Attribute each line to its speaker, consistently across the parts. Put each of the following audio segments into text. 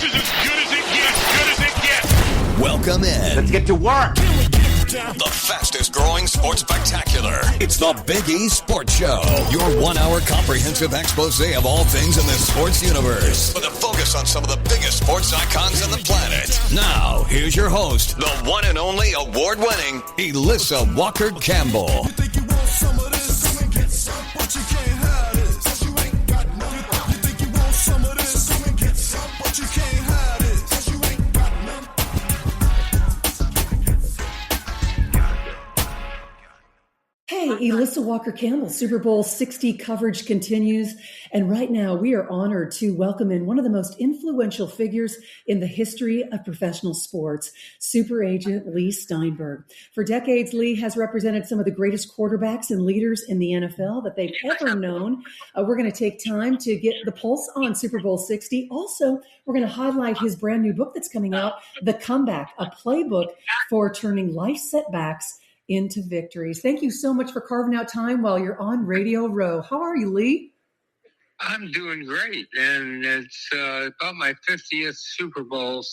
Speaker 1: is as good as it gets, good as it gets.
Speaker 2: Welcome in.
Speaker 3: Let's get to work.
Speaker 2: The fastest growing sports spectacular. It's the Big E Sports Show. Your 1 hour comprehensive expose of all things in the sports universe. With a focus on some of the biggest sports icons on the planet. Now, here's your host, the one and only award-winning Elissa Walker Campbell.
Speaker 4: Hey, Elissa Walker Campbell, Super Bowl 60 coverage continues. And right now we are honored to welcome in one of the most influential figures in the history of professional sports, super agent Leigh Steinberg. For decades, Leigh has represented some of the greatest quarterbacks and leaders in the NFL that they've ever known. We're going to take time to get the pulse on Super Bowl 60. Also, we're going to highlight his brand new book that's coming out, The Comeback, a playbook for turning life setbacks into victories. Thank you so much for carving out time while you're on Radio Row. How are you, Leigh?
Speaker 5: I'm doing great, and it's about my 50th Super Bowl,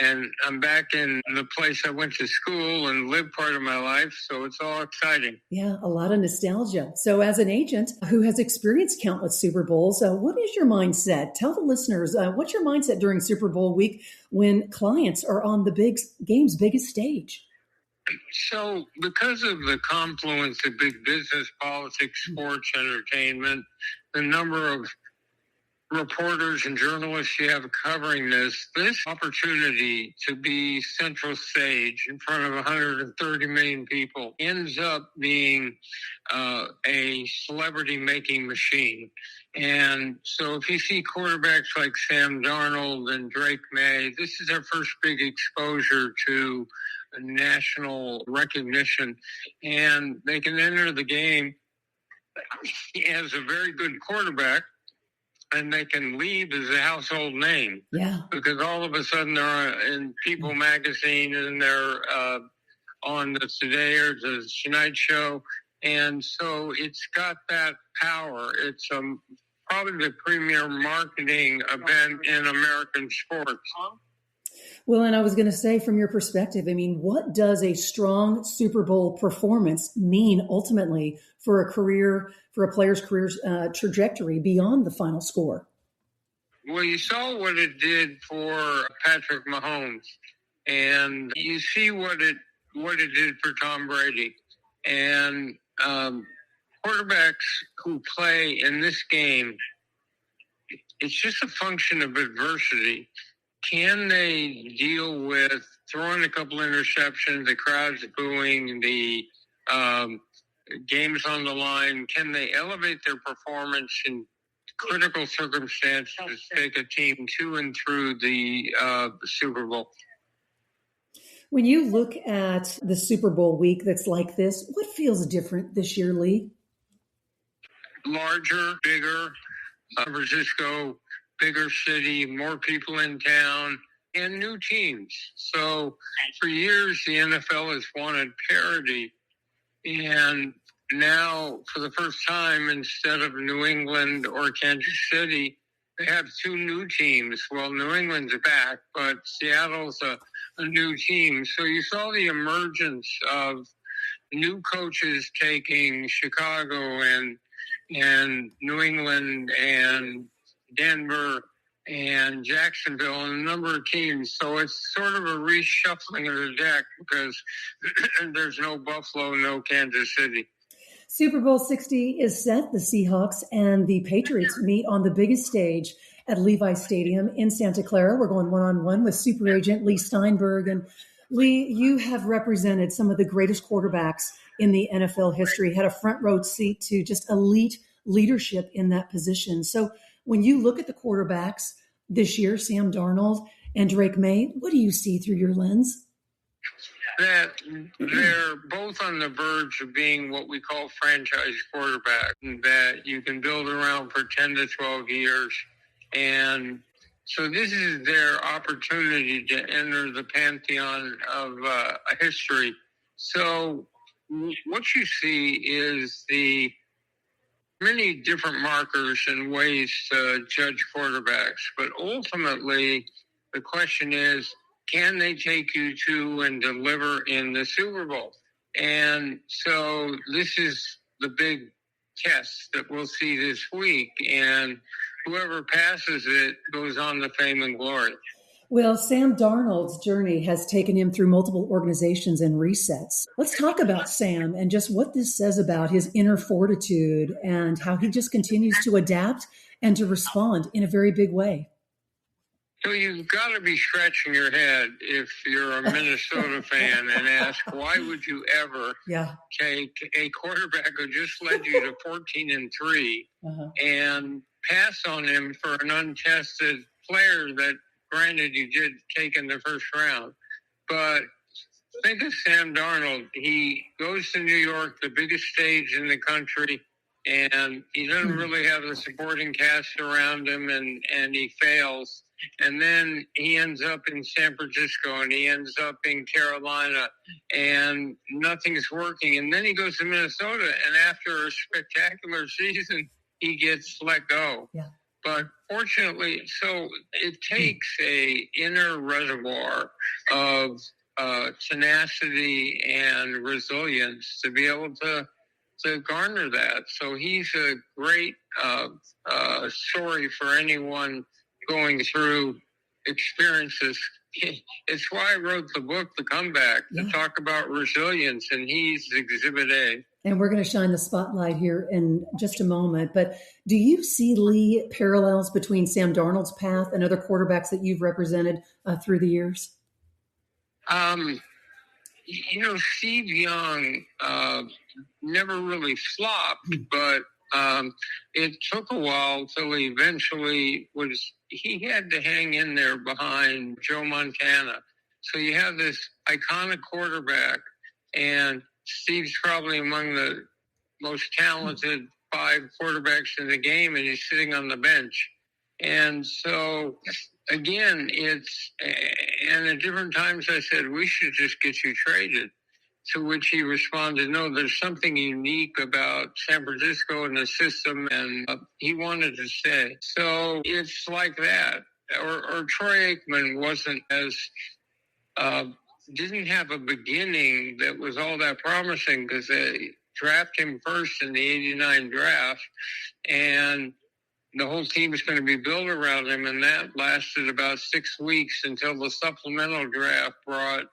Speaker 5: and I'm back in the place I went to school and lived part of my life, so it's all exciting.
Speaker 4: Yeah, a lot of nostalgia. So as an agent who has experienced countless Super Bowls, what is your mindset? Tell the listeners, what's your mindset during Super Bowl week when clients are on the game's biggest stage?
Speaker 5: So because of the confluence of big business, politics, sports, entertainment, the number of reporters and journalists you have covering this opportunity to be central stage in front of 130 million people ends up being a celebrity-making machine. And so if you see quarterbacks like Sam Darnold and Drake May, this is their first big exposure to national recognition, and they can enter the game as a very good quarterback, and they can leave as a household name.
Speaker 4: Yeah,
Speaker 5: because all of a sudden they're in People magazine and they're on the Today or the Tonight Show, and so it's got that power. It's probably the premier marketing event in American sports.
Speaker 4: Well, and I was going to say, from your perspective, I mean, what does a strong Super Bowl performance mean ultimately for a player's career trajectory beyond the final score?
Speaker 5: Well, you saw what it did for Patrick Mahomes, and you see what it did for Tom Brady. And quarterbacks who play in this game, it's just a function of adversity. Can they deal with throwing a couple interceptions, the crowd's booing, the game's on the line? Can they elevate their performance in critical circumstances to take a team to and through the Super Bowl?
Speaker 4: When you look at the Super Bowl week that's like this, what feels different this year, Leigh?
Speaker 5: Larger, bigger, San Francisco, bigger city, more people in town, and new teams. So for years, the NFL has wanted parity. And now, for the first time, instead of New England or Kansas City, they have two new teams. Well, New England's back, but Seattle's a new team. So you saw the emergence of new coaches taking Chicago and New England and Denver and Jacksonville and a number of teams. So it's sort of a reshuffling of the deck because there's no Buffalo, no Kansas City.
Speaker 4: Super Bowl 60 is set. The Seahawks and the Patriots meet on the biggest stage at Levi Stadium in Santa Clara. We're going one-on-one with super agent Leigh Steinberg. And Leigh, you have represented some of the greatest quarterbacks in the NFL history, had a front row seat to just elite leadership in that position. So when you look at the quarterbacks this year, Sam Darnold and Drake May, what do you see through your lens?
Speaker 5: That they're both on the verge of being what we call franchise quarterback, that you can build around for 10 to 12 years. And so this is their opportunity to enter the pantheon of history. So what you see is the many different markers and ways to judge quarterbacks, but ultimately The question is, can they take you to and deliver in the Super Bowl? And so this is the big test that we'll see this week. And whoever passes it goes on to fame and glory.
Speaker 4: Well, Sam Darnold's journey has taken him through multiple organizations and resets. Let's talk about Sam and just what this says about his inner fortitude and how he just continues to adapt and to respond in a very big way.
Speaker 5: So you've got to be scratching your head if you're a Minnesota fan and ask, why would you ever take a quarterback who just led you to 14-3 and pass on him for an untested player that, granted, you did take in the first round. But think of Sam Darnold. He goes to New York, the biggest stage in the country, and he doesn't really have the supporting cast around him, and he fails. And then he ends up in San Francisco, and he ends up in Carolina, and nothing's working. And then he goes to Minnesota, and after a spectacular season, he gets let go.
Speaker 4: Yeah.
Speaker 5: But fortunately, so it takes a inner reservoir of tenacity and resilience to be able to garner that. So he's a great story for anyone going through experiences. It's why I wrote the book, The Comeback, to talk about resilience, and he's Exhibit A.
Speaker 4: And we're going to shine the spotlight here in just a moment. But do you see, Leigh, parallels between Sam Darnold's path and other quarterbacks that you've represented through the years?
Speaker 5: Steve Young never really flopped, but it took a while till he eventually he had to hang in there behind Joe Montana. So you have this iconic quarterback, and Steve's probably among the most talented 5 quarterbacks in the game, and he's sitting on the bench. And so, again, and at different times I said, we should just get you traded. To which he responded, no, there's something unique about San Francisco and the system, and he wanted to stay. So it's like that. Or Troy Aikman wasn't as, didn't have a beginning that was all that promising because they drafted him first in the 89 draft, and the whole team is going to be built around him, and that lasted about 6 weeks until the supplemental draft brought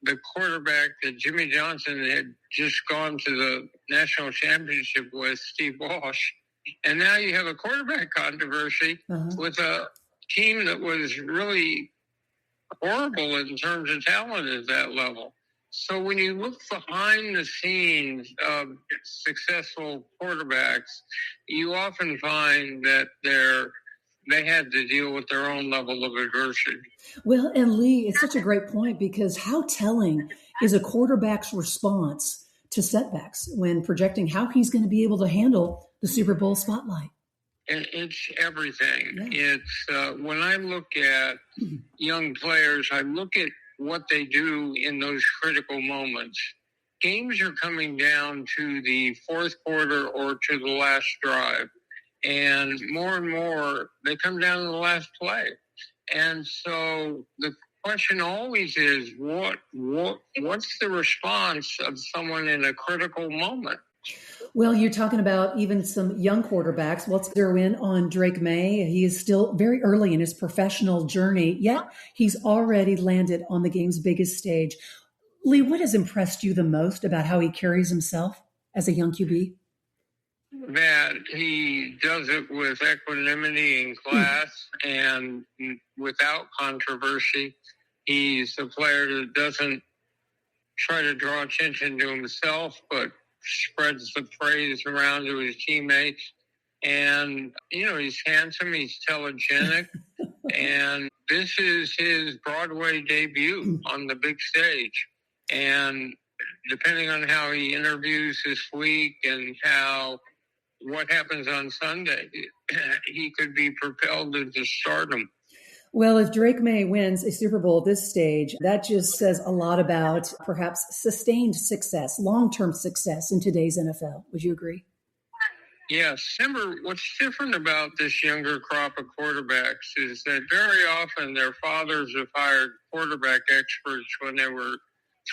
Speaker 5: the quarterback that Jimmy Johnson had just gone to the national championship with, Steve Walsh. And now you have a quarterback controversy with a team that was really horrible in terms of talent at that level. So when you look behind the scenes of successful quarterbacks, you often find that they had to deal with their own level of adversity.
Speaker 4: Well, and Leigh, it's such a great point because how telling is a quarterback's response to setbacks when projecting how he's going to be able to handle the Super Bowl spotlight?
Speaker 5: And it's everything. Yeah. It's when I look at young players, I look at what they do in those critical moments. Games are coming down to the fourth quarter or to the last drive. And more, they come down to the last play. And so the question always is, what's the response of someone in a critical moment?
Speaker 4: Well, you're talking about even some young quarterbacks. Let's zero in on Drake May. He is still very early in his professional journey, yet he's already landed on the game's biggest stage. Leigh, what has impressed you the most about how he carries himself as a young QB?
Speaker 5: That he does it with equanimity and class and without controversy. He's a player that doesn't try to draw attention to himself, but spreads the praise around to his teammates. And, he's handsome, he's telegenic, and this is his Broadway debut on the big stage. And depending on how he interviews this week and what happens on Sunday, he could be propelled into stardom.
Speaker 4: Well, if Drake May wins a Super Bowl at this stage, that just says a lot about perhaps sustained success, long-term success in today's NFL. Would you agree?
Speaker 5: Yes. Remember, what's different about this younger crop of quarterbacks is that very often their fathers have hired quarterback experts when they were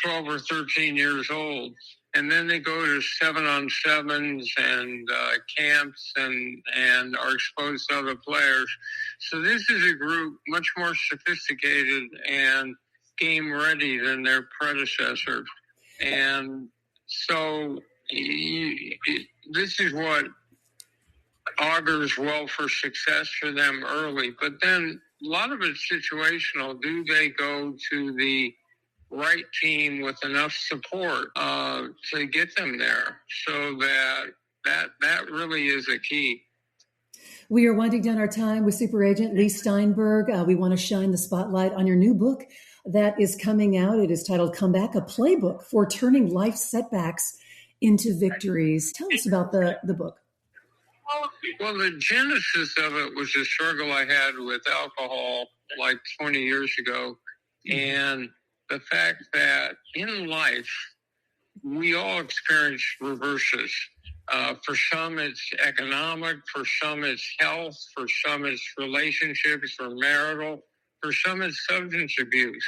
Speaker 5: 12 or 13 years old. And then they go to 7-on-7s and camps and are exposed to other players. So this is a group much more sophisticated and game ready than their predecessor. And so this is what augurs well for success for them early. But then a lot of it's situational. Do they go to the right team with enough support to get them there? So that really is a key.
Speaker 4: We are winding down our time with Super Agent Leigh Steinberg. We want to shine the spotlight on your new book that is coming out. It is titled Comeback, a playbook for turning life setbacks into victories. Tell us about the book.
Speaker 5: Well, the genesis of it was a struggle I had with alcohol like 20 years ago. And the fact that in life, we all experience reverses. For some, it's economic. For some, it's health. For some, it's relationships or marital. For some, it's substance abuse.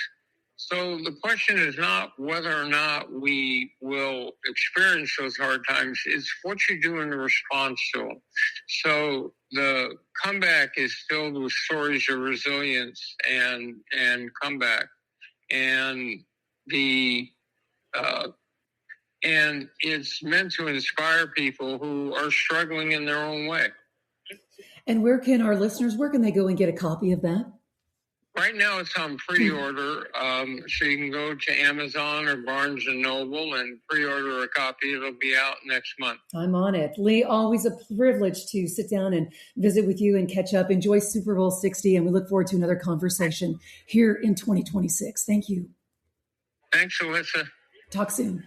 Speaker 5: So the question is not whether or not we will experience those hard times. It's what you do in response to them. So the comeback is filled with stories of resilience and comeback. And and it's meant to inspire people who are struggling in their own way.
Speaker 4: And where can they go and get a copy of that?
Speaker 5: Right now it's on pre-order, so you can go to Amazon or Barnes & Noble and pre-order a copy. It'll be out next month.
Speaker 4: I'm on it. Leigh, always a privilege to sit down and visit with you and catch up. Enjoy Super Bowl 60, and we look forward to another conversation here in 2026. Thank you.
Speaker 5: Thanks, Elissa.
Speaker 4: Talk soon.